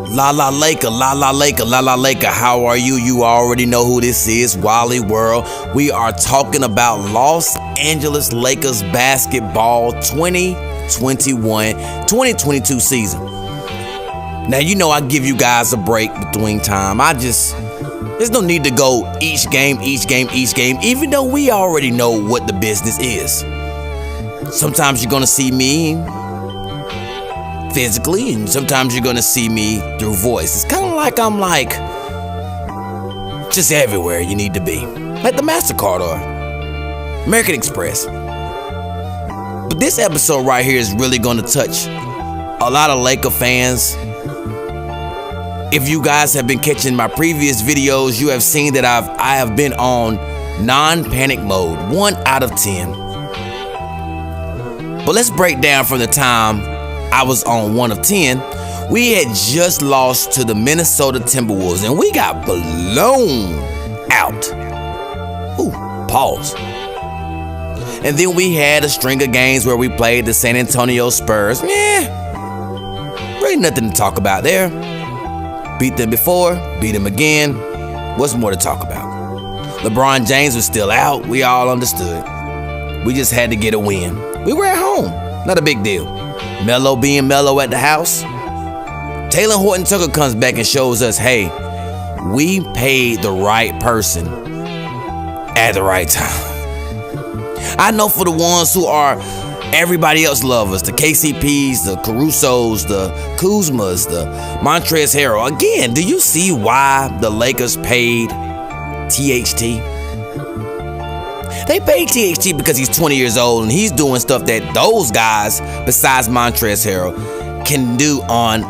La La Laker, La La Laker, La La Laker. How are you? You already know who this is, WallyWorld. We are talking about Los Angeles Lakers basketball 2021-2022 season. Now, you know I give you guys a break between time. There's no need to go each game, even though we already know what the business is. Sometimes you're gonna see me physically, and sometimes you're gonna see me through voice. It's kind of like I'm just everywhere you need to be, like the MasterCard or American Express. But this episode right here is really gonna touch a lot of Laker fans. If you guys have been catching my previous videos, you have seen that I have been on non-panic mode, 1 out of 10. But let's break down from the time I was on 1 of 10. We had just lost to the Minnesota Timberwolves, and we got blown out. Ooh, pause. And then we had a string of games where we played the San Antonio Spurs. Really nothing to talk about there. Beat them before, beat them again. What's more to talk about? LeBron James was still out. We all understood. We just had to get a win. We were at home. Not a big deal. Melo being Melo at the house. Taylor Horton Tucker comes back and shows us, hey, we paid the right person at the right time. I know for the ones who are everybody else love us, the KCPs, the Carusos, the Kuzmas, the Montrezl Harrell. Again, do you see why the Lakers paid THT? They paid THT because he's 20 years old and he's doing stuff that those guys, besides Montrezl Harrell, can do on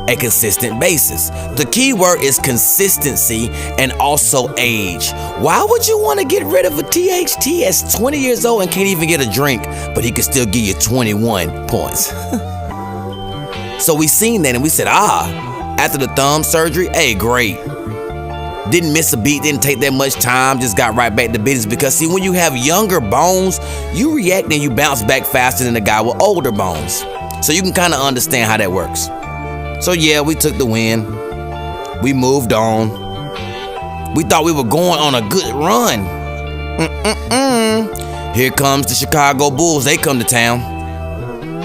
a consistent basis. The key word is consistency and also age. Why would you want to get rid of a THT that's 20 years old and can't even get a drink, but he can still give you 21 points? So we seen that and we said, after the thumb surgery, hey, great. Didn't miss a beat, didn't take that much time, just got right back to business. Because see, when you have younger bones, you react and you bounce back faster than a guy with older bones. So you can kind of understand how that works. So yeah, we took the win. We moved on. We thought we were going on a good run. Here comes the Chicago Bulls. They come to town.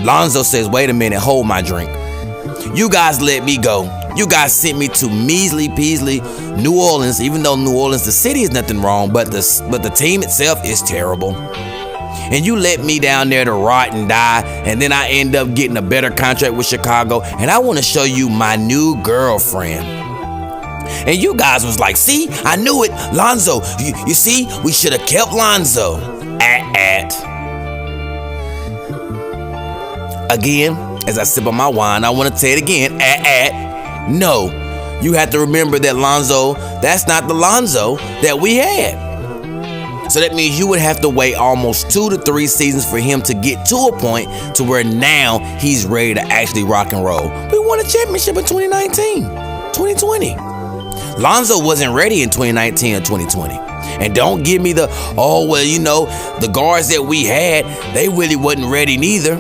Lonzo says, wait a minute, hold my drink. You guys let me go. You guys sent me to measly peasly New Orleans, even though New Orleans, the city is nothing wrong, but the team itself is terrible. And you let me down there to rot and die, and then I end up getting a better contract with Chicago, and I want to show you my new girlfriend. And you guys was like, see, I knew it, Lonzo. You see, we should have kept Lonzo. Again, as I sip on my wine, I want to say it again. No, you have to remember that Lonzo, that's not the Lonzo that we had. So that means you would have to wait almost 2 to 3 seasons for him to get to a point to where now he's ready to actually rock and roll. We won a championship in 2019, 2020. Lonzo wasn't ready in 2019 or 2020. And don't give me the guards that we had, they really wasn't ready neither.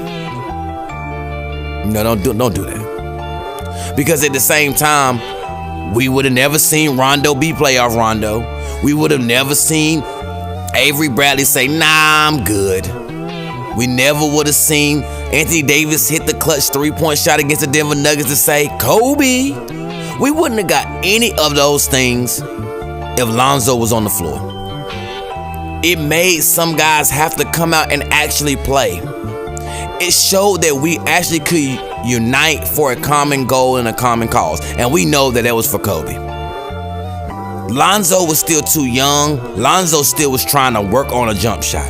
No, don't do that. Because at the same time, we would have never seen Rondo be playoff Rondo. We would have never seen Avery Bradley say, nah, I'm good. We never would have seen Anthony Davis hit the clutch 3-point shot against the Denver Nuggets to say, Kobe. We wouldn't have got any of those things if Lonzo was on the floor. It made some guys have to come out and actually play. It showed that we actually could unite for a common goal and a common cause. And we know that was for Kobe. Lonzo was still too young. Lonzo still was trying to work on a jump shot.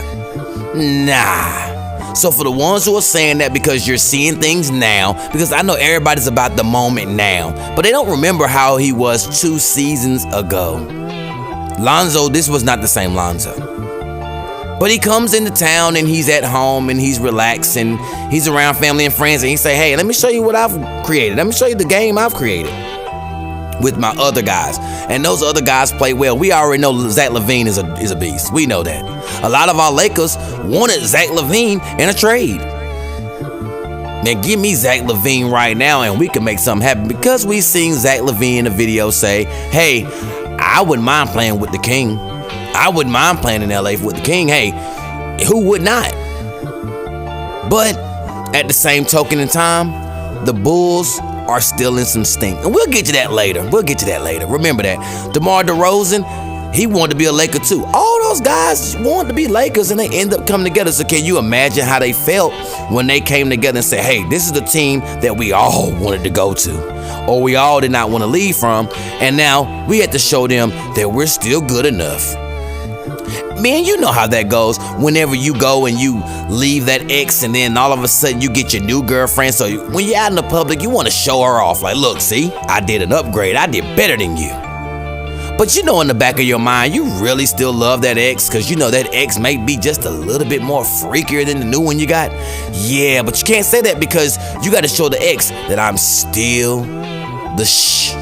Nah. So for the ones who are saying that because you're seeing things now, because I know everybody's about the moment now, but they don't remember how he was 2 seasons ago. Lonzo, this was not the same Lonzo. But he comes into town and he's at home and he's relaxed and he's around family and friends and he say, hey, let me show you what I've created. Let me show you the game I've created with my other guys. And those other guys play well. We already know Zach LaVine is a beast. We know that. A lot of our Lakers wanted Zach LaVine in a trade. Man, give me Zach LaVine right now and we can make something happen, because we seen Zach LaVine in a video say, hey, I wouldn't mind playing with the King. I wouldn't mind playing in LA with the King. Hey, who would not? But at the same token in time, the Bulls are still in some stink. And we'll get to that later. Remember that. DeMar DeRozan, he wanted to be a Laker too. All those guys wanted to be Lakers and they end up coming together. So can you imagine how they felt when they came together and said, hey, this is the team that we all wanted to go to, or we all did not want to leave from, and now we had to show them that we're still good enough. Man, you know how that goes. Whenever you go and you leave that ex and then all of a sudden you get your new girlfriend. So when you're out in the public, you want to show her off. Like, look, see, I did an upgrade. I did better than you. But you know in the back of your mind, you really still love that ex, because you know that ex may be just a little bit more freakier than the new one you got. Yeah, but you can't say that, because you got to show the ex that I'm still the shh.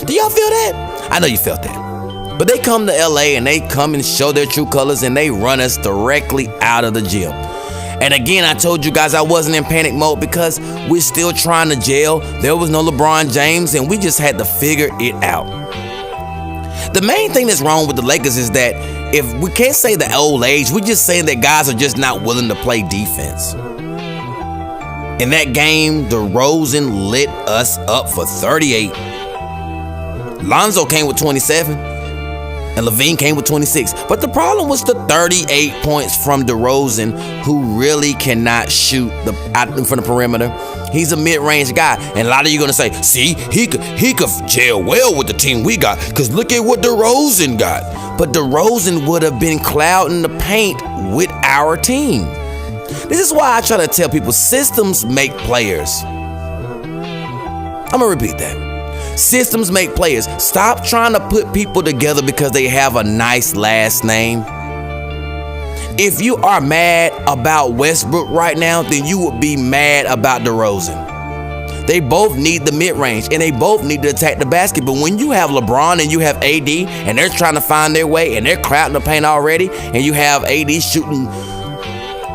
Do y'all feel that? I know you felt that. But they come to LA and they come and show their true colors and they run us directly out of the gym. And again, I told you guys I wasn't in panic mode because we're still trying to gel. There was no LeBron James and we just had to figure it out. The main thing that's wrong with the Lakers is that if we can't say the old age, we're just saying that guys are just not willing to play defense. In that game, DeRozan lit us up for 38. Lonzo came with 27. And LaVine came with 26. But the problem was the 38 points from DeRozan, who really cannot shoot out in front of the perimeter. He's a mid-range guy. And a lot of you are going to say, see, he could gel well with the team we got, because look at what DeRozan got. But DeRozan would have been clouding the paint with our team. This is why I try to tell people systems make players. I'm going to repeat that. Systems make players. Stop trying to put people together because they have a nice last name. If you are mad about Westbrook right now, then you would be mad about DeRozan. They both need the mid-range and they both need to attack the basket. But when you have LeBron and you have AD and they're trying to find their way and they're crowding the paint already, and you have AD shooting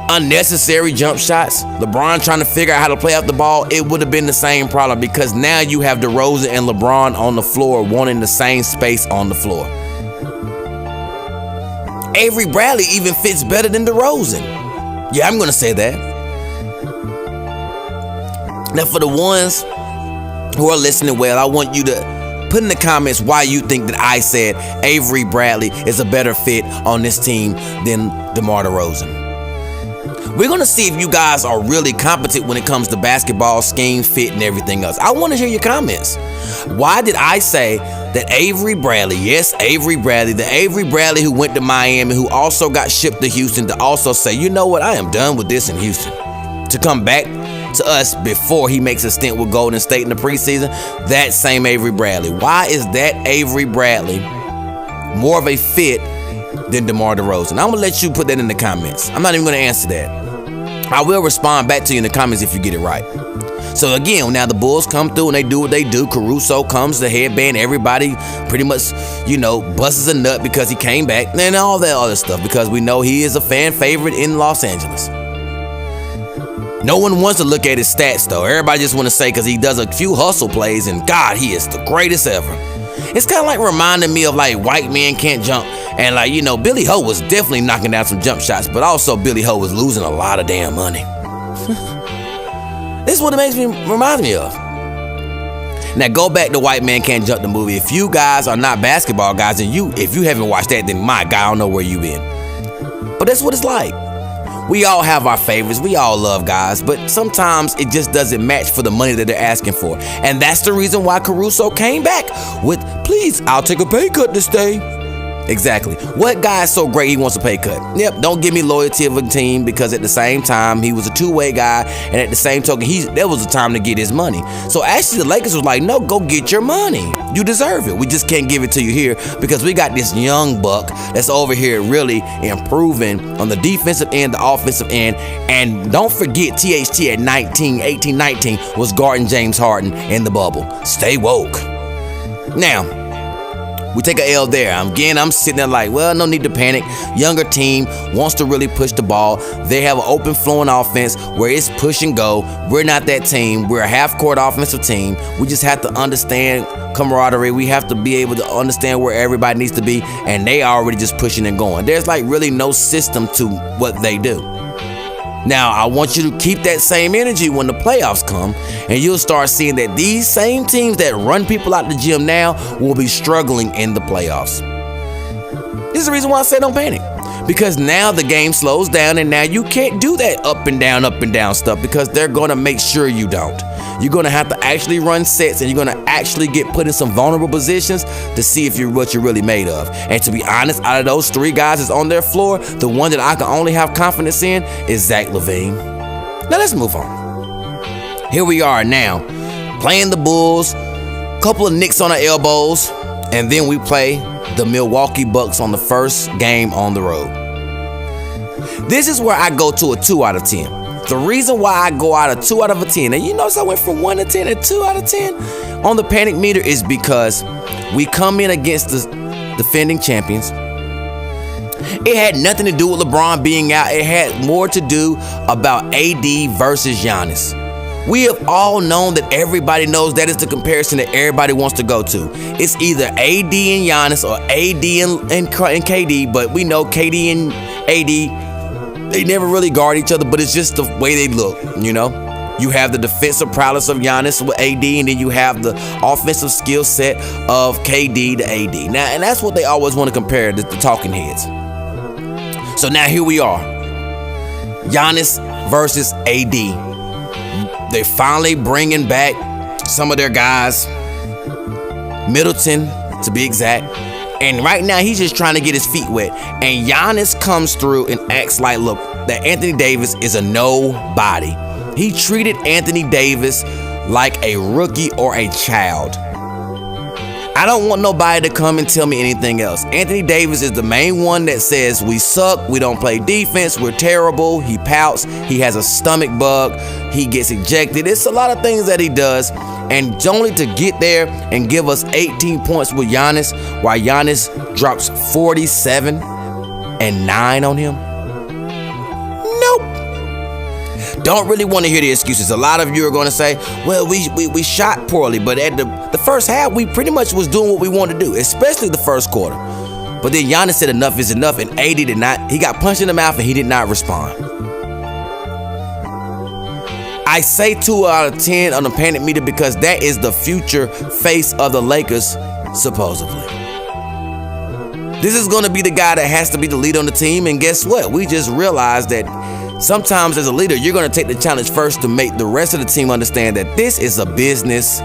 unnecessary jump shots, LeBron trying to figure out how to play out the ball, it would have been the same problem, because now you have DeRozan and LeBron on the floor wanting the same space on the floor. Avery Bradley even fits better than DeRozan. Yeah, I'm going to say that. Now, for the ones who are listening well, I want you to put in the comments why you think that I said Avery Bradley is a better fit on this team than DeMar DeRozan. We're going to see if you guys are really competent when it comes to basketball, scheme, fit, and everything else. I want to hear your comments. Why did I say that Avery Bradley, yes, Avery Bradley, the Avery Bradley who went to Miami, who also got shipped to Houston, to also say, you know what, I am done with this in Houston, to come back to us before he makes a stint with Golden State in the preseason? That same Avery Bradley. Why is that Avery Bradley more of a fit than DeMar DeRozan? I'm going to let you put that in the comments. I'm not even going to answer that. I will respond back to you in the comments if you get it right. So again, now the Bulls come through and they do what they do. Caruso comes, the headband, everybody pretty much, busts a nut because he came back, and all that other stuff, because we know he is a fan favorite in Los Angeles. No one wants to look at his stats though. Everybody just want to say because he does a few hustle plays and God, he is the greatest ever. It's kind of like reminding me of like White Man Can't Jump. And like, Billy Ho was definitely knocking down some jump shots, but also Billy Ho was losing a lot of damn money. This is what it reminds me of. Now go back to White Man Can't Jump, the movie. If you guys are not basketball guys, and if you haven't watched that, then my God, I don't know where you been. But that's what it's like. We all have our favorites. We all love guys, but sometimes it just doesn't match for the money that they're asking for. And that's the reason why Caruso came back with, please, I'll take a pay cut to stay. Exactly. What guy is so great he wants a pay cut? Yep, don't give me loyalty of a team, because at the same time, he was a two-way guy, and at the same token, there was a time to get his money. So actually, the Lakers was like, no, go get your money. You deserve it. We just can't give it to you here because we got this young buck that's over here really improving on the defensive end, the offensive end. And don't forget, THT at 18, 19 was guarding James Harden in the bubble. Stay woke. Now, We take a L there. Again, I'm sitting there like, well, no need to panic. Younger team wants to really push the ball. They have an open flowing offense where it's push and go. We're not that team. We're a half-court offensive team. We just have to understand camaraderie. We have to be able to understand where everybody needs to be, and they are already just pushing and going. There's like really no system to what they do. Now, I want you to keep that same energy when the playoffs come, and you'll start seeing that these same teams that run people out the gym now will be struggling in the playoffs. This is the reason why I say don't panic. Because now the game slows down, and now you can't do that up and down stuff, because they're going to make sure you don't. You're going to have to actually run sets, and you're going to actually get put in some vulnerable positions to see if you're what you're really made of. And to be honest, out of those three guys that's on their floor, the one that I can only have confidence in is Zach LaVine. Now let's move on. Here we are now, playing the Bulls, couple of nicks on our elbows, and then we play the Milwaukee Bucks on the first game on the road. This is where I go to a 2 out of 10. The reason why I go out of 2 out of 10, and you notice I went from 1 to 10 to 2 out of 10 on the panic meter, is because we come in against the defending champions. It had nothing to do with LeBron being out. It had more to do about AD versus Giannis. We have all known that everybody knows that is the comparison that everybody wants to go to. It's either AD and Giannis or AD and KD, but we know KD and AD, they never really guard each other, but it's just the way they look, you know? You have the defensive prowess of Giannis with AD, and then you have the offensive skill set of KD to AD. Now, and that's what they always want to compare, the talking heads. So now here we are. Giannis versus AD. They finally bringing back some of their guys. Middleton, to be exact. And right now, he's just trying to get his feet wet. And Giannis comes through and acts like, look, that Anthony Davis is a nobody. He treated Anthony Davis like a rookie or a child. I don't want nobody to come and tell me anything else. Anthony Davis is the main one that says we suck, we don't play defense, we're terrible, he pouts, he has a stomach bug, he gets ejected. It's a lot of things that he does. And only to get there and give us 18 points with Giannis, while Giannis drops 47 and 9 on him. Nope. Don't really want to hear the excuses. A lot of you are going to say, well, we shot poorly, but at the first half, we pretty much was doing what we wanted to do, especially the first quarter. But then Giannis said enough is enough, and AD did not. He got punched in the mouth, and he did not respond. I say 2 out of 10 on the panic meter because that is the future face of the Lakers, supposedly. This is going to be the guy that has to be the leader on the team, and guess what? We just realized that sometimes as a leader, you're going to take the challenge first to make the rest of the team understand that this is a business.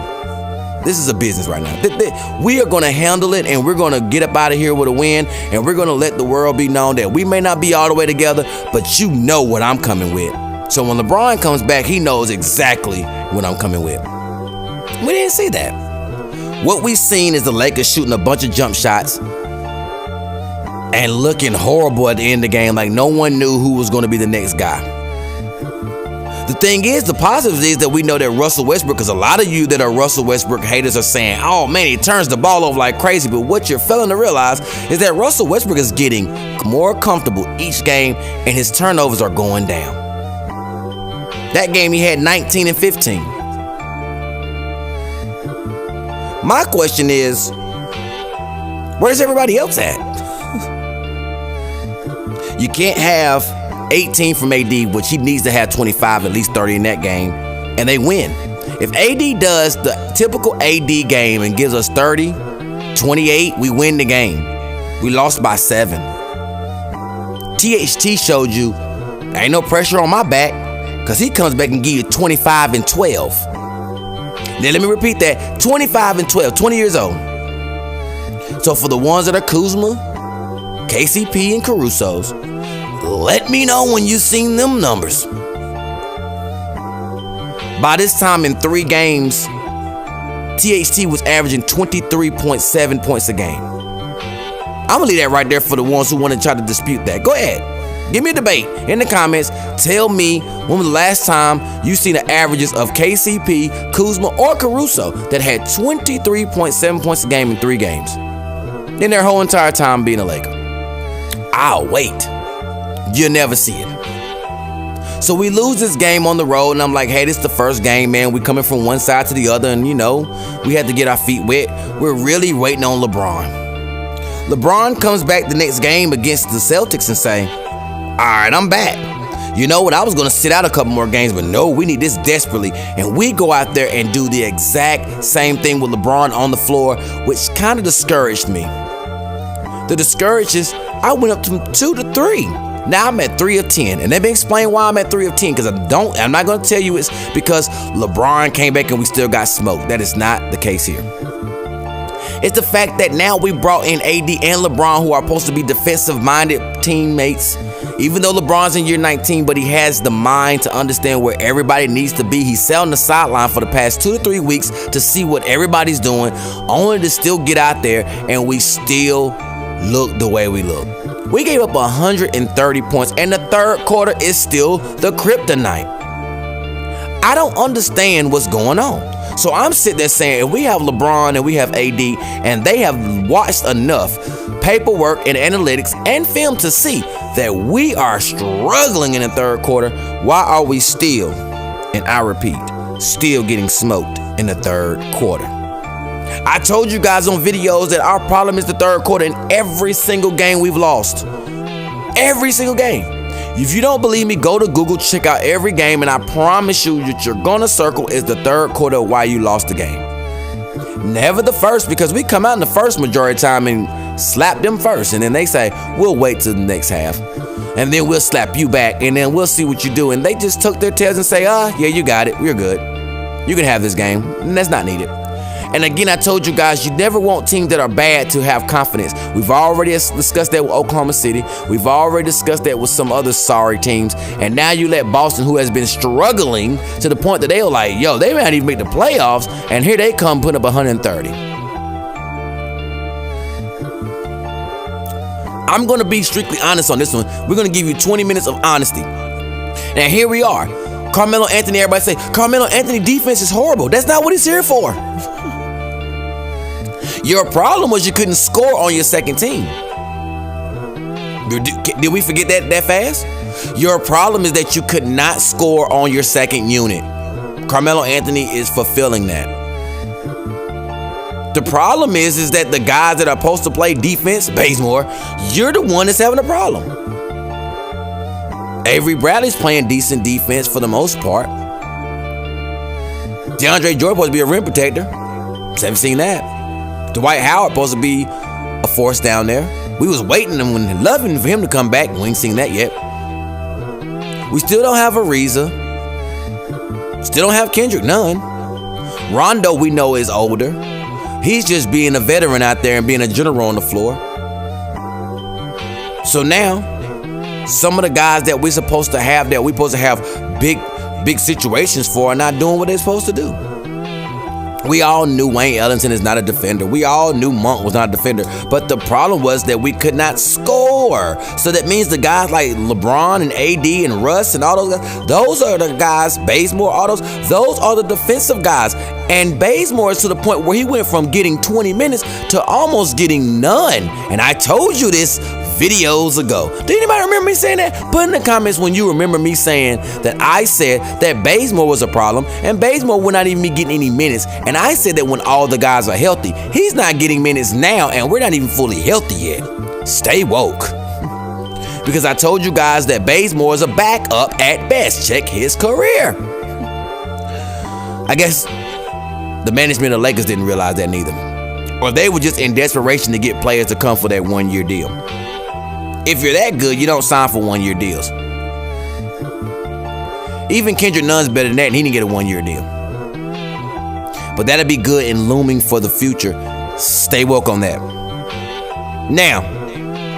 This is a business right now. We are going to handle it, and we're going to get up out of here with a win, and we're going to let the world be known that we may not be all the way together, but you know what I'm coming with. So when LeBron comes back, he knows exactly what I'm coming with. We didn't see that. What we've seen is the Lakers shooting a bunch of jump shots and looking horrible at the end of the game, like no one knew who was going to be the next guy. The thing is, the positive is that we know that Russell Westbrook, because a lot of you that are Russell Westbrook haters are saying, oh man, he turns the ball over like crazy. But what you're failing to realize is that Russell Westbrook is getting more comfortable each game, and his turnovers are going down. That game he had 19 and 15. My question is, where's everybody else at? You can't have 18 from AD, which he needs to have 25, at least 30 in that game, and they win. If AD does the typical AD game and gives us 30, 28, we win the game. We lost by 7. THT showed you, ain't no pressure on my back, because he comes back and give you 25 and 12. Now let me repeat that, 25 and 12, 20 years old. So for the ones that are Kuzma, KCP, and Caruso's, let me know when you've seen them numbers. By this time in 3 games, THT was averaging 23.7 points a game. I'm going to leave that right there for the ones who want to try to dispute that. Go ahead. Give me a debate in the comments. Tell me when was the last time you seen the averages of KCP, Kuzma, or Caruso that had 23.7 points a game in 3 games. than their whole entire time being a Laker. I'll wait. You'll never see it. So we lose this game on the road, and I'm like, hey, this is the first game, man. We coming from one side to the other, and you know, we had to get our feet wet. We're really waiting on LeBron. LeBron comes back the next game against the Celtics and say, all right, I'm back. You know what? I was going to sit out a couple more games, but no, we need this desperately. And we go out there and do the exact same thing with LeBron on the floor, which kind of discouraged me. The discourages, I went up to 2 to 3. Now I'm at 3 of 10, and let me explain why I'm at 3 of 10. Because I'm not going to tell you it's because LeBron came back and we still got smoked. That is not the case here. It's the fact that now we brought in AD and LeBron, who are supposed to be defensive-minded teammates. Even though LeBron's in year 19, but he has the mind to understand where everybody needs to be. He's sat on the sideline for the past 2 to 3 weeks to see what everybody's doing, only to still get out there, and we still look the way we look. We gave up 130 points, and the third quarter is still the kryptonite. I don't understand what's going on. So I'm sitting there saying, if we have LeBron and we have AD, and they have watched enough paperwork and analytics and film to see that we are struggling in the third quarter, why are we still, and I repeat, still getting smoked in the third quarter? I told you guys on videos that our problem is the third quarter in every single game we've lost. Every single game. If you don't believe me, go to Google, check out every game, and I promise you that you're gonna circle is the third quarter of why you lost the game. Never the first, because we come out in the first majority of time and slap them first, and then they say, we'll wait till the next half, and then we'll slap you back, and then we'll see what you do. And they just tuck their tails and say, yeah, you got it, we're good. You can have this game, and that's not needed. And again, I told you guys, you never want teams that are bad to have confidence. We've already discussed that with Oklahoma City. We've already discussed that with some other sorry teams. And now you let Boston, who has been struggling to the point that they were like, yo, they may not even make the playoffs, and here they come putting up 130. I'm going to be strictly honest on this one. We're going to give you 20 minutes of honesty. Now, here we are. Carmelo Anthony, everybody say, Carmelo Anthony defense is horrible. That's not what he's here for. Your problem was you couldn't score on your second team. Did we forget that fast? Your problem is that you could not score on your second unit. Carmelo Anthony is fulfilling that. The problem is that the guys that are supposed to play defense, Bazemore, you're the one that's having a problem. Avery Bradley's playing decent defense for the most part. DeAndre Jordan supposed to be a rim protector. Haven't seen that. Dwight Howard supposed to be a force down there. We was waiting and loving for him to come back. We ain't seen that yet. We still don't have Ariza. Still don't have Kendrick Nunn. Rondo, we know, is older. He's just being a veteran out there and being a general on the floor. So now, some of the guys that we're supposed to have, that we're supposed to have big situations for, are not doing what they're supposed to do. We all knew Wayne Ellington is not a defender. We all knew Monk was not a defender. But the problem was that we could not score. So that means the guys like LeBron and AD and Russ and all those guys, those are the guys, Bazemore, all those are the defensive guys. And Bazemore is to the point where he went from getting 20 minutes to almost getting none. And I told you this videos ago. Did anybody remember me saying that? Put in the comments when you remember me saying that I said that Bazemore was a problem, and Bazemore would not even be getting any minutes. And I said that when all the guys are healthy, he's not getting minutes now, and we're not even fully healthy yet. Stay woke. Because I told you guys that Bazemore is a backup at best. Check his career. I guess the management of the Lakers didn't realize that neither. Or they were just in desperation to get players to come for that one-year deal. If you're that good, you don't sign for one-year deals. Even Kendrick Nunn's better than that, and he didn't get a one-year deal. But that'll be good and looming for the future. Stay woke on that. Now,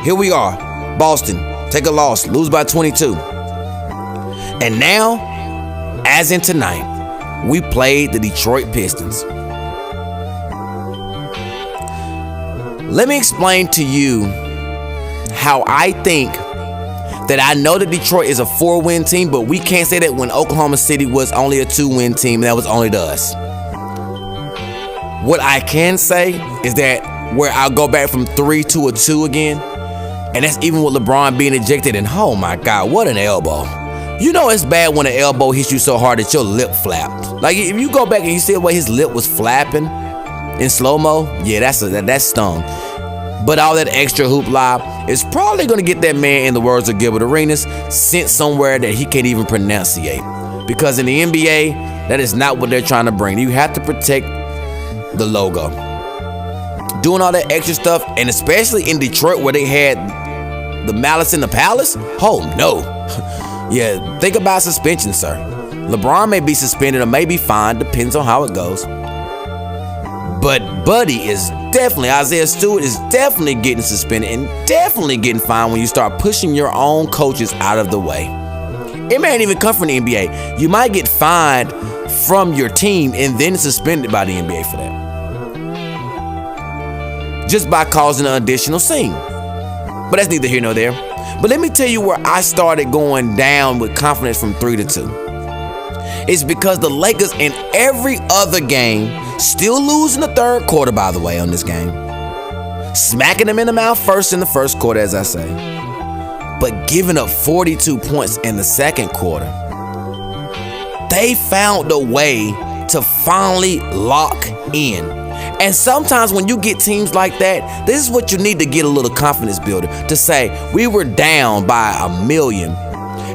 here we are. Boston, take a loss, lose by 22. And now, as in tonight, we played the Detroit Pistons. Let me explain to you how I think that I know that Detroit is a 4-win team, but we can't say that when Oklahoma City was only a 2-win team, and that was only to us. What I can say is that where I'll go back from 3 to a 2 again. And that's even with LeBron being ejected. And oh my God, what an elbow. You know it's bad when an elbow hits you so hard that your lip flaps. Like if you go back and you see the way his lip was flapping in slow-mo, yeah, that stung. But all that extra hoopla is probably going to get that man, in the words of Gilbert Arenas, sent somewhere that he can't even pronunciate. Because in the NBA, that is not what they're trying to bring. You have to protect the logo. Doing all that extra stuff, and especially in Detroit where they had the malice in the palace, oh no. Yeah, think about suspension, sir. LeBron may be suspended or may be fined, depends on how it goes. But Buddy is definitely, Isaiah Stewart is definitely getting suspended and definitely getting fined when you start pushing your own coaches out of the way. It may not even come from the NBA. You might get fined from your team and then suspended by the NBA for that. Just by causing an additional scene. But that's neither here nor there. But let me tell you where I started going down with confidence from 3 to 2. It's because the Lakers in every other game, still losing the third quarter, by the way, on this game. Smacking them in the mouth first in the first quarter, as I say. But giving up 42 points in the second quarter. They found a way to finally lock in. And sometimes when you get teams like that, this is what you need to get a little confidence builder. To say, we were down by 1 million.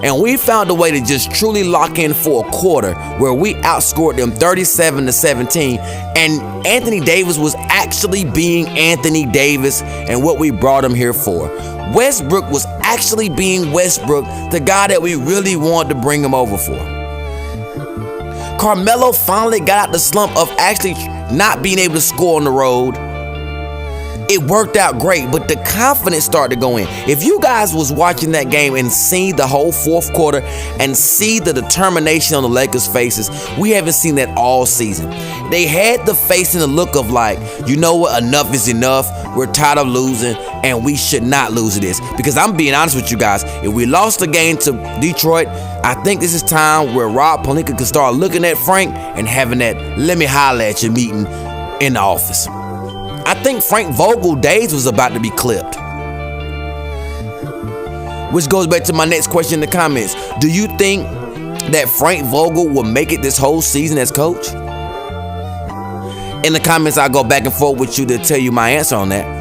And we found a way to just truly lock in for a quarter where we outscored them 37-17. And Anthony Davis was actually being Anthony Davis and what we brought him here for. Westbrook was actually being Westbrook, the guy that we really wanted to bring him over for. Carmelo finally got out the slump of actually not being able to score on the road. It worked out great, but the confidence started to go in. If you guys was watching that game and see the whole fourth quarter and see the determination on the Lakers' faces, we haven't seen that all season. They had the face and the look of like, you know what, enough is enough. We're tired of losing, and we should not lose to this. Because I'm being honest with you guys, if we lost the game to Detroit, I think this is time where Rob Pelinka could start looking at Frank and having that let me holler at you meeting in the office. I think Frank Vogel days was about to be clipped. Which goes back to my next question in the comments. Do you think that Frank Vogel will make it this whole season as coach? In the comments, I'll go back and forth with you to tell you my answer on that.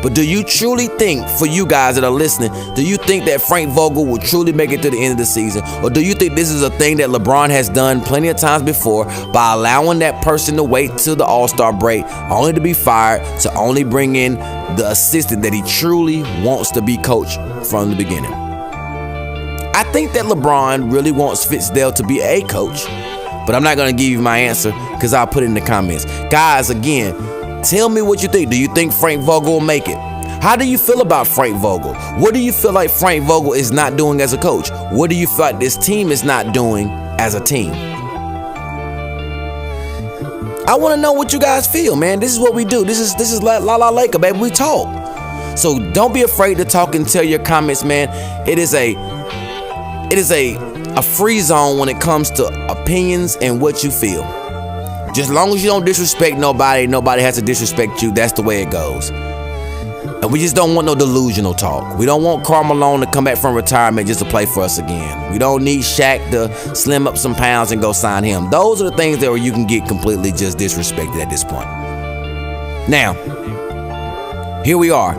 But do you truly think, for you guys that are listening, do you think that Frank Vogel will truly make it to the end of the season? Or do you think this is a thing that LeBron has done plenty of times before by allowing that person to wait till the All-Star break only to be fired, to only bring in the assistant that he truly wants to be coach from the beginning? I think that LeBron really wants Fitzdale to be a coach, but I'm not going to give you my answer because I'll put it in the comments. Guys, again, tell me what you think. Do you think Frank Vogel will make it? How do you feel about Frank Vogel? What do you feel like Frank Vogel is not doing as a coach? What do you feel like this team is not doing as a team? I want to know what you guys feel, man. This is what we do. This is La La Laker, baby. We talk. So don't be afraid to talk and tell your comments, man. It is a free zone when it comes to opinions and what you feel. Just as long as you don't disrespect nobody has to disrespect you. That's the way it goes. And we just don't want no delusional talk. We don't want Karl Malone to come back from retirement just to play for us again. We don't need Shaq to slim up some pounds and go sign him. Those are the things that you can get completely just disrespected at this point. Now, here we are.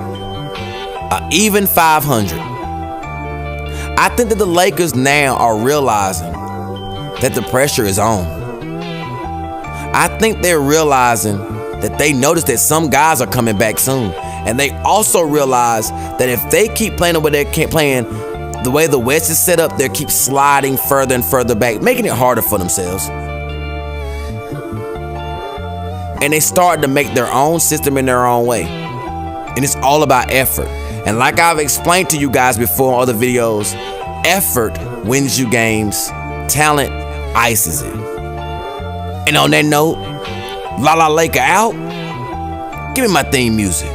Even 500. I think that the Lakers now are realizing that the pressure is on. I think they're realizing that they notice that some guys are coming back soon. And they also realize that if they keep playing the way they can't playing, the way the West is set up, they keep sliding further and further back, making it harder for themselves. And they start to make their own system in their own way. And it's all about effort. And like I've explained to you guys before in other videos, effort wins you games. Talent ices it. And on that note, La La Laker out. Give me my theme music.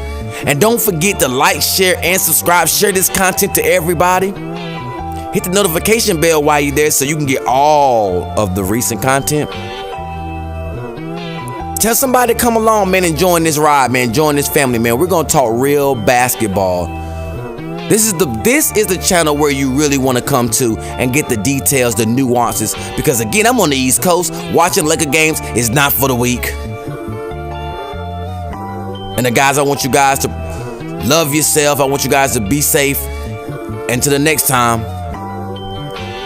And don't forget to like, share, and subscribe. Share this content to everybody. Hit the notification bell while you're there so you can get all of the recent content. Tell somebody to come along, man, and join this ride, man. Join this family, man. We're gonna talk real basketball. This is the channel where you really want to come to and get the details, the nuances. Because again, I'm on the East Coast. Watching Laker games is not for the weak. And the guys, I want you guys to love yourself. I want you guys to be safe. Until the next time,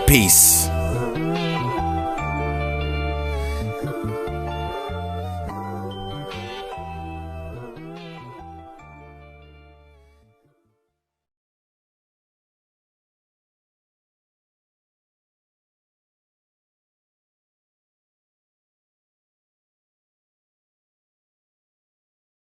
peace.